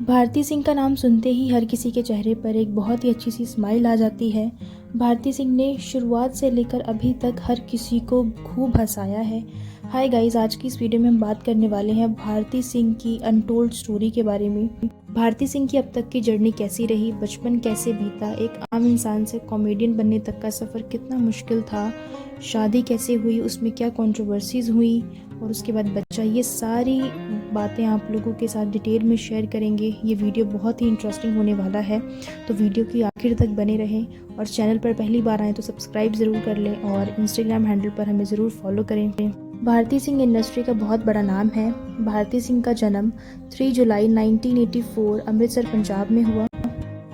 भारती सिंह का नाम सुनते ही हर किसी के चेहरे पर एक बहुत ही अच्छी सी स्माइल आ जाती है। भारती सिंह ने शुरुआत से लेकर अभी तक हर किसी को खूब हंसाया है। हाय गाइस, आज की इस वीडियो में हम बात करने वाले हैं भारती सिंह की अनटोल्ड स्टोरी के बारे में। भारती सिंह की अब तक की जर्नी कैसी रही, बचपन कैसे बीता, एक आम इंसान से कॉमेडियन बनने तक का सफ़र कितना मुश्किल था, शादी कैसे हुई, उसमें क्या कंट्रोवर्सीज हुई और उसके बाद बच्चा, ये सारी बातें आप लोगों के साथ डिटेल में शेयर करेंगे। ये वीडियो बहुत ही इंटरेस्टिंग होने वाला है, तो वीडियो की आखिर तक बने रहें और चैनल पर पहली बार आएँ तो सब्सक्राइब ज़रूर कर लें और इंस्टाग्राम हैंडल पर हमें ज़रूर फॉलो करें। भारती सिंह इंडस्ट्री का बहुत बड़ा नाम है। भारती सिंह का जन्म 3 जुलाई 1984 अमृतसर पंजाब में हुआ।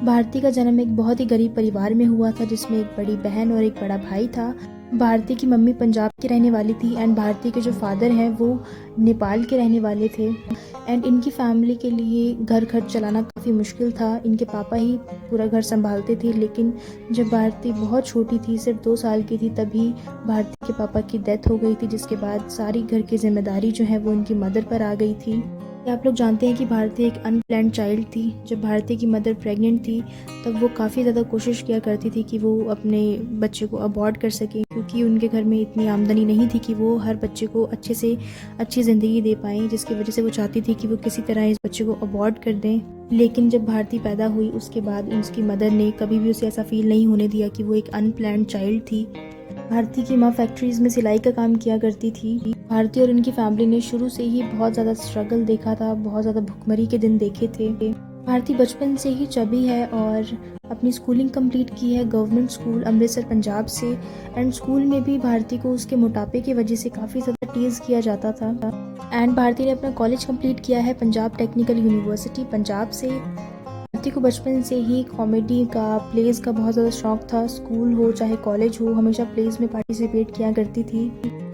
भारती का जन्म एक बहुत ही गरीब परिवार में हुआ था, जिसमें एक बड़ी बहन और एक बड़ा भाई था। भारती की मम्मी पंजाब की रहने वाली थी एंड भारती के जो फादर हैं वो नेपाल के रहने वाले थे। एंड इनकी फैमिली के लिए घर खर्च चलाना काफ़ी मुश्किल था। इनके पापा ही पूरा घर संभालते थे, लेकिन जब भारती बहुत छोटी थी, सिर्फ 2 साल की थी, तभी भारती के पापा की डेथ हो गई थी, जिसके बाद सारी घर की जिम्मेदारी जो है वो उनकी मदर पर आ गई थी। आप लोग जानते हैं कि भारती एक अनप्लान्ड चाइल्ड थी। जब भारती की मदर प्रेग्नेंट थी तब वो काफ़ी ज़्यादा कोशिश किया करती थी कि वो अपने बच्चे को अबॉर्ट कर सकें, क्योंकि उनके घर में इतनी आमदनी नहीं थी कि वो हर बच्चे को अच्छे से अच्छी ज़िंदगी दे पाएँ, जिसकी वजह से वो चाहती थी कि वो किसी तरह इस बच्चे को अबॉर्ट कर दें। लेकिन जब भारती पैदा हुई उसके बाद उसकी मदर ने कभी भी उसे ऐसा फील नहीं होने दिया कि वो एक अनप्लान्ड चाइल्ड थी। भारती की माँ फैक्ट्रीज में सिलाई का काम किया करती थी। भारती और उनकी फैमिली ने शुरू से ही बहुत ज़्यादा स्ट्रगल देखा था, बहुत ज़्यादा भुखमरी के दिन देखे थे। भारती बचपन से ही चबी है और अपनी स्कूलिंग कंप्लीट की है गवर्नमेंट स्कूल अमृतसर पंजाब से। एंड स्कूल में भी भारती को उसके मोटापे की वजह से काफ़ी ज़्यादा टीज़ किया जाता था। एंड भारती ने अपना कॉलेज कंप्लीट किया है पंजाब टेक्निकल यूनिवर्सिटी पंजाब से। भारती को बचपन से ही कॉमेडी का, प्लेज का बहुत ज़्यादा शौक था। स्कूल हो चाहे कॉलेज हो, हमेशा प्लेज में पार्टिसिपेट किया करती थी।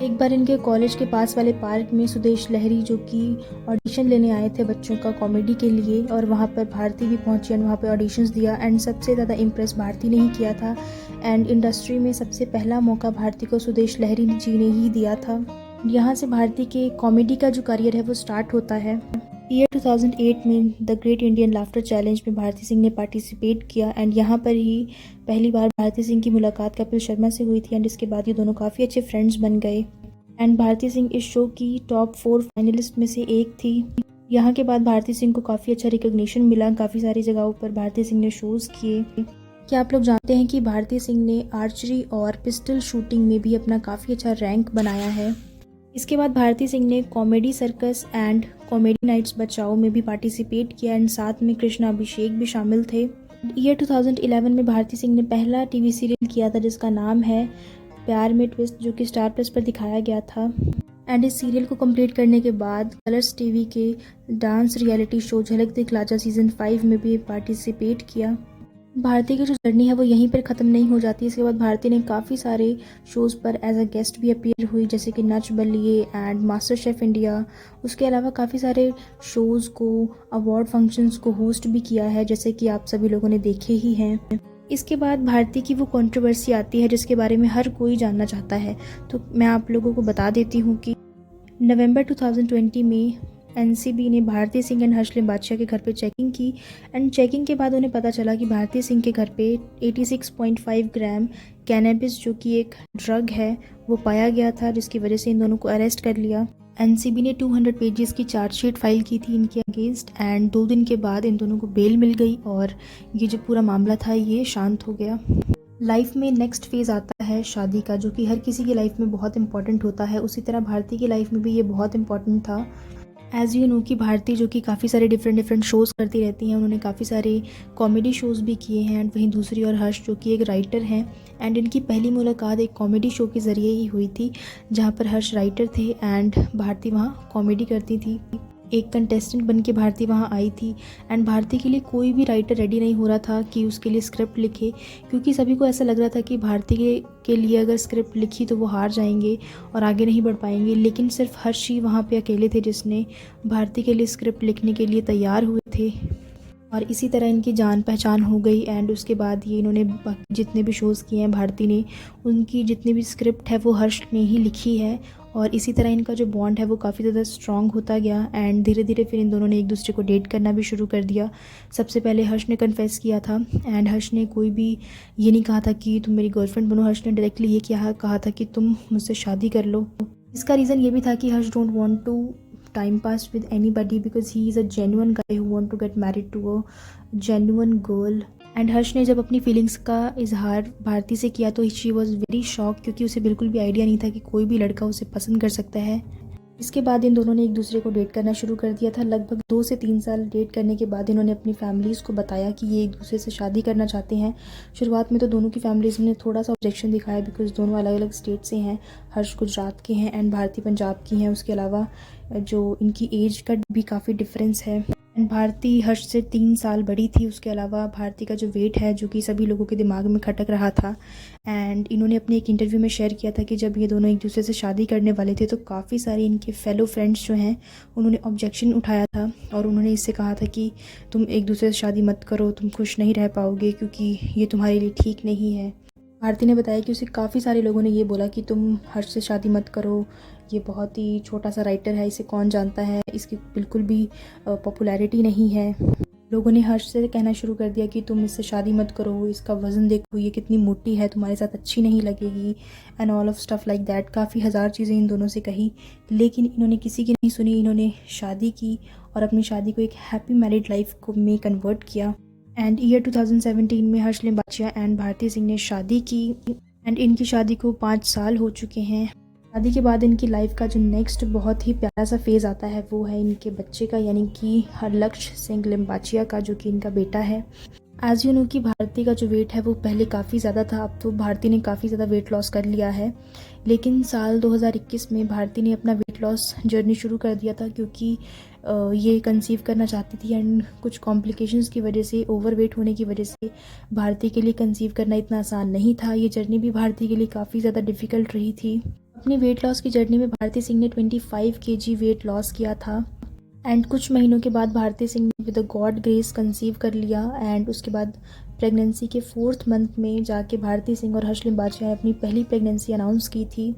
एक बार इनके कॉलेज के पास वाले पार्क में सुदेश लहरी, जो कि ऑडिशन लेने आए थे बच्चों का कॉमेडी के लिए, और वहाँ पर भारती भी पहुँची एंड वहाँ पर ऑडिशंस दिया। एंड सबसे ज़्यादा इम्प्रेस भारती ने ही किया था। एंड इंडस्ट्री में सबसे पहला मौका भारती को सुदेश लहरी जी ने ही दिया था। यहाँ से भारती के कॉमेडी का जो करियर है वो स्टार्ट होता है। ईयर 2008 में the great Indian laughter challenge में भारती सिंह ने पार्टिसिपेट किया एंड यहाँ पर ही पहली बार भारती सिंह की मुलाकात कपिल शर्मा से हुई थी। एंड इसके बाद ये दोनों काफ़ी अच्छे फ्रेंड्स बन गए। एंड भारती सिंह इस शो की टॉप 4 फाइनलिस्ट में से एक थी। यहाँ के बाद भारती सिंह को काफ़ी अच्छा रिकॉग्निशन मिला। काफ़ी सारी जगहों पर भारती सिंह ने शोज़ किए। क्या आप लोग जानते हैं कि भारती सिंह ने आर्चरी और पिस्टल शूटिंग में भी अपना काफ़ी अच्छा रैंक बनाया है। इसके बाद भारती सिंह ने comedy circus and comedy nights Bachao में भी पार्टिसिपेट किया एंड साथ में कृष्णा अभिषेक भी शामिल थे। ईयर 2011 में भारती सिंह ने पहला टीवी सीरियल किया था जिसका नाम है प्यार में ट्विस्ट, जो कि स्टार प्लस पर दिखाया गया था। एंड इस सीरियल को कंप्लीट करने के बाद कलर्स टीवी के डांस रियलिटी शो झलक दिखला जा सीज़न 5 में भी पार्टिसिपेट किया। भारती की जो जर्नी है वो यहीं पर ख़त्म नहीं हो जाती। इसके बाद भारती ने काफ़ी सारे शोज़ पर एज अ गेस्ट भी अपीयर हुई, जैसे कि Nach Baliye and master chef India. उसके अलावा काफ़ी सारे शोज़ को, अवार्ड फंक्शंस को होस्ट भी किया है, जैसे कि आप सभी लोगों ने देखे ही हैं। इसके बाद भारती की वो कंट्रोवर्सी आती है जिसके बारे में हर कोई जानना चाहता है, तो मैं आप लोगों को बता देती हूँ कि नवंबर 2020 में एनसीबी ने भारती सिंह एंड हर्षल बादशाह के घर पे चेकिंग की। एंड चेकिंग के बाद उन्हें पता चला कि भारती सिंह के घर पे 86.5 ग्राम कैनबिस, जो कि एक ड्रग है, वो पाया गया था, जिसकी वजह से इन दोनों को अरेस्ट कर लिया। एनसीबी ने 200 पेजेस की चार्जशीट फाइल की थी इनके अगेंस्ट। एंड 2 दिन के बाद इन दोनों को बेल मिल गई और ये जो पूरा मामला था ये शांत हो गया। लाइफ में नेक्स्ट फेज़ आता है शादी का, जो कि हर किसी की लाइफ में बहुत इंपॉर्टेंट होता है। उसी तरह भारती की लाइफ में भी ये बहुत इंपॉर्टेंट था। एज़ यू नो कि भारती जो कि काफ़ी सारे डिफरेंट शोज़ करती रहती हैं, उन्होंने काफ़ी सारे कॉमेडी शोज़ भी किए हैं। एंड वहीं दूसरी ओर हर्ष जो कि एक राइटर हैं एंड इनकी पहली मुलाकात एक कॉमेडी शो के ज़रिए ही हुई थी, जहाँ पर हर्ष राइटर थे एंड भारती वहाँ कॉमेडी करती थी। एक कंटेस्टेंट बन के भारती वहाँ आई थी एंड भारती के लिए कोई भी राइटर रेडी नहीं हो रहा था कि उसके लिए स्क्रिप्ट लिखे, क्योंकि सभी को ऐसा लग रहा था कि भारती के लिए अगर स्क्रिप्ट लिखी तो वो हार जाएंगे और आगे नहीं बढ़ पाएंगे। लेकिन सिर्फ हर्ष ही वहाँ पे अकेले थे जिसने भारती के लिए स्क्रिप्ट लिखने के लिए तैयार हुए थे और इसी तरह इनकी जान पहचान हो गई। एंड उसके बाद ये इन्होंने जितने भी शोज़ किए हैं भारती ने, उनकी जितनी भी स्क्रिप्ट है वो हर्ष ने ही लिखी है और इसी तरह इनका जो बॉन्ड है वो काफ़ी ज़्यादा स्ट्रॉन्ग होता गया एंड धीरे धीरे फिर इन दोनों ने एक दूसरे को डेट करना भी शुरू कर दिया। सबसे पहले हर्ष ने कन्फेस किया था एंड हर्ष ने कोई भी ये नहीं कहा था कि तुम मेरी गर्लफ्रेंड बनो। हर्ष ने डायरेक्टली ये कहा था कि तुम मुझसे शादी कर लो। इसका रीज़न ये भी था कि Harsh don't want to time pass with anybody because he is a genuine guy who want to get married to a genuine girl. And Harsh ने जब अपनी फीलिंग्स का इजहार भारती से किया तो शी वॉज वेरी शॉक, क्योंकि उसे बिल्कुल भी आइडिया नहीं था कि कोई भी लड़का उसे पसंद कर सकता है। इसके बाद इन दोनों ने एक दूसरे को डेट करना शुरू कर दिया था। लगभग 2 से 3 साल डेट करने के बाद इन्होंने अपनी फैमिलीज़ को बताया कि ये एक दूसरे से शादी करना चाहते हैं। शुरुआत में तो दोनों की फैमिलीज़ ने थोड़ा सा ऑब्जेक्शन दिखाया बिकॉज दोनों अलग अलग स्टेट से हैं। हर्ष गुजरात के हैं एंड भारती पंजाब की हैं। उसके अलावा जो इनकी एज का भी काफ़ी डिफरेंस है। भारती हर्ष से 3 साल बड़ी थी। उसके अलावा भारती का जो वेट है जो कि सभी लोगों के दिमाग में खटक रहा था। एंड इन्होंने अपने एक इंटरव्यू में शेयर किया था कि जब ये दोनों एक दूसरे से शादी करने वाले थे तो काफ़ी सारे इनके फेलो फ्रेंड्स जो हैं उन्होंने ऑब्जेक्शन उठाया था और उन्होंने इससे कहा था कि तुम एक दूसरे से शादी मत करो, तुम खुश नहीं रह पाओगे क्योंकि ये तुम्हारे लिए ठीक नहीं है। भारती ने बताया कि उसे काफ़ी सारे लोगों ने ये बोला कि तुम हर्ष से शादी मत करो, ये बहुत ही छोटा सा राइटर है, इसे कौन जानता है, इसकी बिल्कुल भी पॉपुलैरिटी नहीं है। लोगों ने हर्ष से कहना शुरू कर दिया कि तुम इससे शादी मत करो, इसका वज़न देखो, ये कितनी मोटी है, तुम्हारे साथ अच्छी नहीं लगेगी and all of stuff like that. काफ़ी हज़ार चीज़ें इन दोनों से कही, लेकिन इन्होंने किसी की नहीं सुनी। इन्होंने शादी की और अपनी शादी को एक हैप्पी मैरिड लाइफ को में कन्वर्ट किया। एंड ईयर 2017 में हर्ष लिम्बाचिया एंड भारती सिंह ने शादी की एंड इनकी शादी को 5 साल हो चुके हैं। शादी के बाद इनकी लाइफ का जो नेक्स्ट बहुत ही प्यारा सा फेज़ आता है वो है इनके बच्चे का, यानी कि लक्ष्य सिंह लिम्बाचिया का, जो कि इनका बेटा है। एज यू नो कि भारती का जो वेट है वो पहले काफ़ी ज़्यादा था, अब तो भारती ने काफ़ी ज़्यादा वेट लॉस कर लिया है। लेकिन साल 2021 में भारती ने अपना वेट लॉस जर्नी शुरू कर दिया था क्योंकि ये कंसीव करना चाहती थी एंड कुछ कॉम्प्लिकेशंस की वजह से, ओवरवेट होने की वजह से भारती के लिए कंसीव करना इतना आसान नहीं था। ये जर्नी भी भारती के लिए काफ़ी ज़्यादा डिफ़िकल्ट रही थी। अपनी वेट लॉस की जर्नी में भारती सिंह ने 25 kg वेट लॉस किया था एंड कुछ महीनों के बाद भारती सिंह ने with the God grace conceive कर लिया एंड उसके बाद प्रेगनेंसी के 4th मंथ में जाके भारती सिंह और हर्ष लिम्बाचिया ने अपनी पहली प्रेगनेंसी अनाउंस की थी।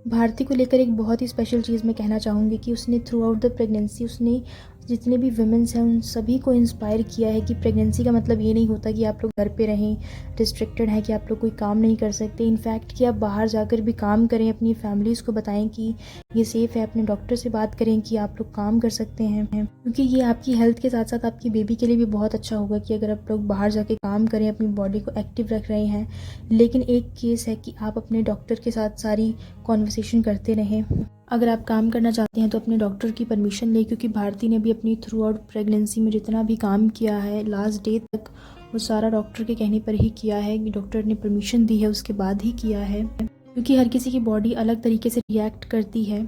भारती को लेकर एक बहुत ही स्पेशल चीज़ मैं कहना चाहूँगी कि उसने थ्रू आउट द प्रेगनेंसी उसने जितने भी वुमेन्स हैं उन सभी को इंस्पायर किया है कि प्रेगनेंसी का मतलब ये नहीं होता कि आप लोग घर पे रहें, रिस्ट्रिक्टेड है कि आप लोग कोई काम नहीं कर सकते। इनफैक्ट कि आप बाहर जाकर भी काम करें, अपनी फैमिलीज़ को बताएं कि ये सेफ़ है, अपने डॉक्टर से बात करें कि आप लोग काम कर सकते हैं, क्योंकि ये आपकी हेल्थ के साथ साथ आपकी बेबी के लिए भी बहुत अच्छा होगा कि अगर आप लोग बाहर जाके काम करें, अपनी बॉडी को एक्टिव रख रहे हैं। लेकिन एक केस है कि आप अपने डॉक्टर के साथ सारी कॉन्वर्सेशन करते रहें। अगर आप काम करना चाहते हैं तो अपने डॉक्टर की परमिशन लें, क्योंकि भारती ने भी अपनी थ्रू आउट प्रेगनेंसी में जितना भी काम किया है लास्ट डे तक वो सारा डॉक्टर के कहने पर ही किया है, कि डॉक्टर ने परमिशन दी है उसके बाद ही किया है, क्योंकि हर किसी की बॉडी अलग तरीके से रिएक्ट करती है।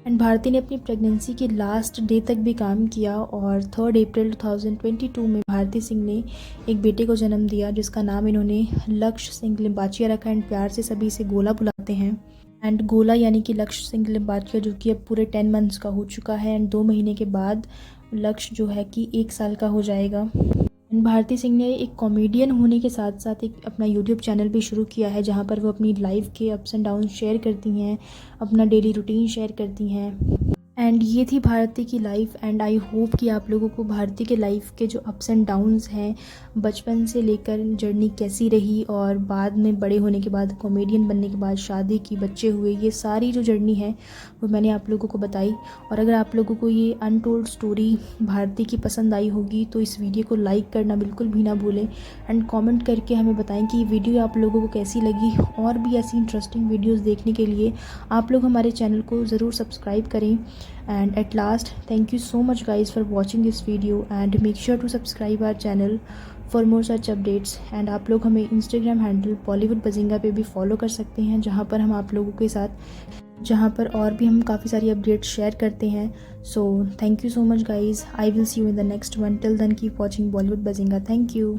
एंड भारती ने अपनी प्रेगनेंसी के लास्ट डे तक भी काम किया और 3 अप्रैल 2022 में भारती सिंह ने एक बेटे को जन्म दिया जिसका नाम इन्होंने लक्ष्य सिंह लिम्बाचिया रखा एंड प्यार से सभी इसे गोला बुलाते हैं। एंड गोला यानी कि लक्ष्य सिंह लिम्बाचिया जो कि अब पूरे 10 मंथ्स का हो चुका है एंड 2 महीने के बाद लक्ष्य जो है कि 1 साल का हो जाएगा। एंड भारती सिंह ने एक कॉमेडियन होने के साथ साथ एक अपना यूट्यूब चैनल भी शुरू किया है जहां पर वो अपनी लाइफ के अप्स एंड डाउन शेयर करती हैं, अपना डेली रूटीन शेयर करती हैं। एंड ये थी भारती की लाइफ एंड आई होप कि आप लोगों को भारती के लाइफ के जो अप्स एंड डाउन्स हैं, बचपन से लेकर जर्नी कैसी रही और बाद में बड़े होने के बाद, कॉमेडियन बनने के बाद शादी की, बच्चे हुए, ये सारी जो जर्नी है वो मैंने आप लोगों को बताई। और अगर आप लोगों को ये अनटोल्ड स्टोरी भारती की पसंद आई होगी तो इस वीडियो को लाइक करना बिल्कुल भी ना भूलें एंड कमेंट करके हमें बताएं कि ये वीडियो आप लोगों को कैसी लगी। और भी ऐसी इंटरेस्टिंग वीडियोस देखने के लिए आप लोग हमारे चैनल को ज़रूर सब्सक्राइब करें। And at last, thank you so much guys for watching this video and make sure to subscribe our channel for more such updates। and आप लोग हमें Instagram हैंडल बॉलीवुड बजिंगा पे भी फॉलो कर सकते हैं जहाँ पर हम आप लोगों के साथ और भी हम काफ़ी सारी अपडेट्स शेयर करते हैं। So thank you so much guys, I will see you in the next one, till then keep watching Bollywood Bazinga। Thank you।